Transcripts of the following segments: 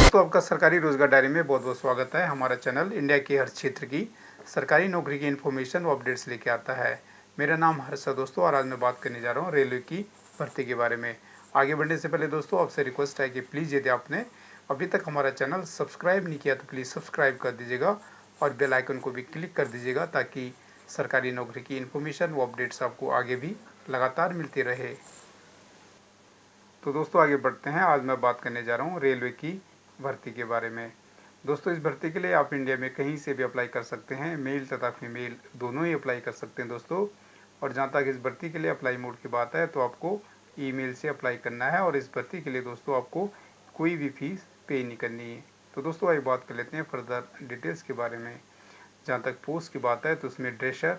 दोस्तों आपका सरकारी रोजगार डायरी में बहुत बहुत स्वागत है। हमारा चैनल इंडिया के हर क्षेत्र की सरकारी नौकरी की इन्फॉर्मेशन व अपडेट्स लेके आता है। मेरा नाम हर्ष है दोस्तों, और आज मैं बात करने जा रहा हूँ रेलवे की भर्ती के बारे में। आगे बढ़ने से पहले दोस्तों आपसे रिक्वेस्ट है कि प्लीज़ यदि आपने अभी तक हमारा चैनल सब्सक्राइब नहीं किया तो प्लीज़ सब्सक्राइब कर दीजिएगा और बेल आइकन को भी क्लिक कर दीजिएगा, ताकि सरकारी नौकरी की इन्फॉर्मेशन व अपडेट्स आपको आगे भी लगातार मिलती रहे। तो दोस्तों आगे बढ़ते हैं। आज मैं बात करने जा रहा हूँ रेलवे की भर्ती के बारे में। दोस्तों इस भर्ती के लिए आप इंडिया में कहीं से भी अप्लाई कर सकते हैं, मेल तथा फीमेल दोनों ही अप्लाई कर सकते हैं दोस्तों। और जहाँ तक इस भर्ती के लिए अप्लाई मोड की बात है तो आपको ईमेल से अप्लाई करना है, और इस भर्ती के लिए दोस्तों आपको कोई भी फीस पे नहीं करनी है। तो दोस्तों आइए बात कर लेते हैं फर्दर डिटेल्स के बारे में। जहाँ तक पोस्ट की बात है तो उसमें ड्रेशर,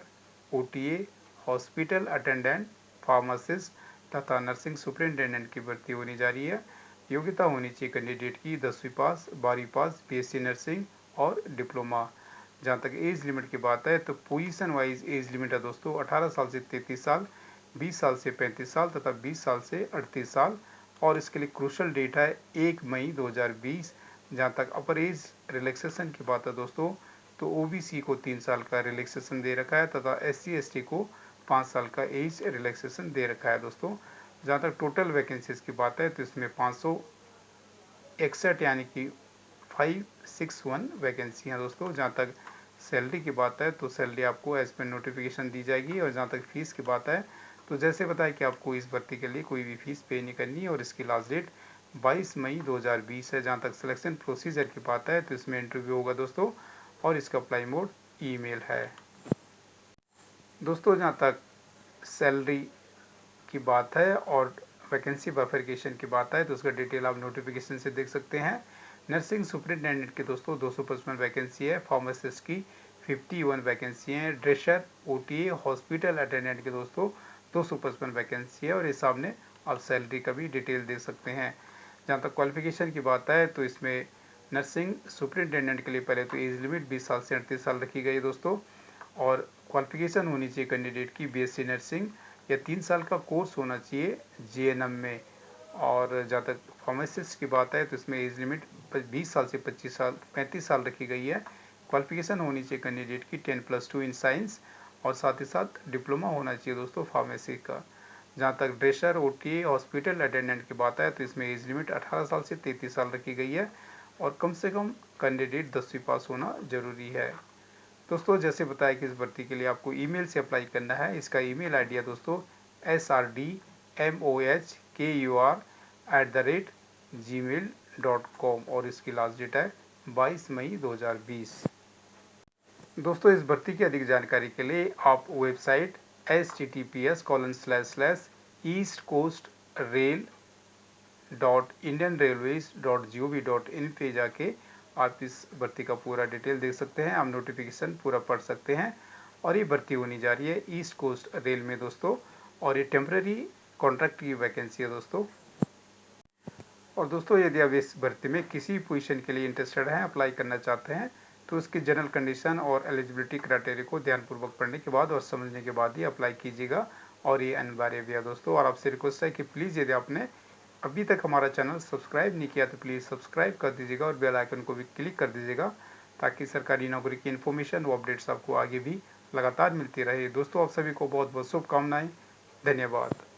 OTA, हॉस्पिटल अटेंडेंट, फार्मासिस्ट तथा नर्सिंग सुपरिटेंडेंट की भर्ती होने जा रही है। योग्यता होनी चाहिए कैंडिडेट की 10वीं पास, 12वीं पास, BSc नर्सिंग और डिप्लोमा। जहाँ तक एज लिमिट की बात है तो पोजीशन वाइज एज लिमिट है दोस्तों 18 साल से 33 साल, 20 साल से 35 साल तथा 20 साल से 38 साल। और इसके लिए क्रूशल डेट है 1 मई 2020। जहाँ तक अपर एज रिलैक्सेशन की बात है दोस्तों तो OBC को 3 साल का रिलैक्सेशन दे रखा है तथा SC/ST को 5 साल का एज रिलैक्सेशन दे रखा है दोस्तों। जहाँ तक टोटल वैकेंसीज की बात है तो इसमें 561 यानी कि 561 वैकेंसी हैं दोस्तों। जहाँ तक सैलरी की बात है तो सैलरी आपको एज पर नोटिफिकेशन दी जाएगी। और जहाँ तक फीस की बात है तो जैसे बताया कि आपको इस भर्ती के लिए कोई भी फीस पे नहीं करनी है, और इसकी लास्ट डेट 22 मई 2020 है। जहाँ तक सिलेक्शन प्रोसीजर की बात है तो इसमें इंटरव्यू होगा दोस्तों, और इसका अप्लाई मोड ईमेल है दोस्तों। जहाँ तक सैलरी की बात है और वैकेंसी बाइफरकेशन की बात है तो उसका डिटेल आप नोटिफिकेशन से देख सकते हैं। नर्सिंग सुपरिटेंडेंट की दोस्तों 255 वैकेंसी है, फार्मासिस्ट की 51 वैकेंसी है, ड्रेशर, OTA, हॉस्पिटल अटेंडेंट की दोस्तों 255 वैकेंसी है। और इस सामने आप सैलरी का भी डिटेल देख सकते हैं। जहाँ तक क्वालिफिकेशन की बात है तो इसमें नर्सिंग सुपरिटेंडेंट के लिए पहले तो एज लिमिट 20 साल से 38 साल रखी गई दोस्तों, और क्वालिफिकेशन होनी चाहिए कैंडिडेट की BSc नर्सिंग या 3 साल का कोर्स होना चाहिए JNM में। और जहाँ तक फार्मासिस्ट की बात है तो इसमें एज लिमिट 20 साल से 35 साल रखी गई है। क्वालिफिकेशन होनी चाहिए कैंडिडेट की 10+2 इन साइंस, और साथ ही साथ डिप्लोमा होना चाहिए दोस्तों फार्मेसी का। जहाँ तक ड्रेशर, OTA, हॉस्पिटल अटेंडेंट की बात है तो इसमें एज लिमिट 18 साल से 33 साल रखी गई है, और कम से कम कैंडिडेट 10वीं पास होना जरूरी है दोस्तों। जैसे बताया कि इस भर्ती के लिए आपको ईमेल से अप्लाई करना है। इसका ईमेल आईडी है दोस्तों srdmohkur@gmail.com, और इसकी लास्ट डेट है 22 मई 2020। दोस्तों इस भर्ती की अधिक जानकारी के लिए आप वेबसाइट https://eastcoastrail.indianrailways.gov.in पे जाके आप इस भर्ती का पूरा डिटेल देख सकते हैं। आप नोटिफिकेशन पूरा पढ़ सकते हैं। और ये भर्ती होनी जा रही है ईस्ट कोस्ट रेल में दोस्तों, और ये टेम्पररी कॉन्ट्रैक्ट की वैकेंसी है दोस्तों। और दोस्तों यदि आप इस भर्ती में किसी पोजीशन के लिए इंटरेस्टेड हैं, अप्लाई करना चाहते हैं, तो उसकी जनरल कंडीशन और एलिजिबिलिटी क्राइटेरिया को ध्यानपूर्वक पढ़ने के बाद और समझने के बाद ही अप्लाई कीजिएगा, और ये अनिवार्य भी है दोस्तों। और आपसे रिक्वेस्ट है कि प्लीज़ यदि आपने अभी तक हमारा चैनल सब्सक्राइब नहीं किया तो प्लीज़ सब्सक्राइब कर दीजिएगा और बेल आइकन को भी क्लिक कर दीजिएगा, ताकि सरकारी नौकरी की इन्फॉर्मेशन व अपडेट्स आपको आगे भी लगातार मिलती रहे। दोस्तों आप सभी को बहुत बहुत शुभकामनाएं। धन्यवाद।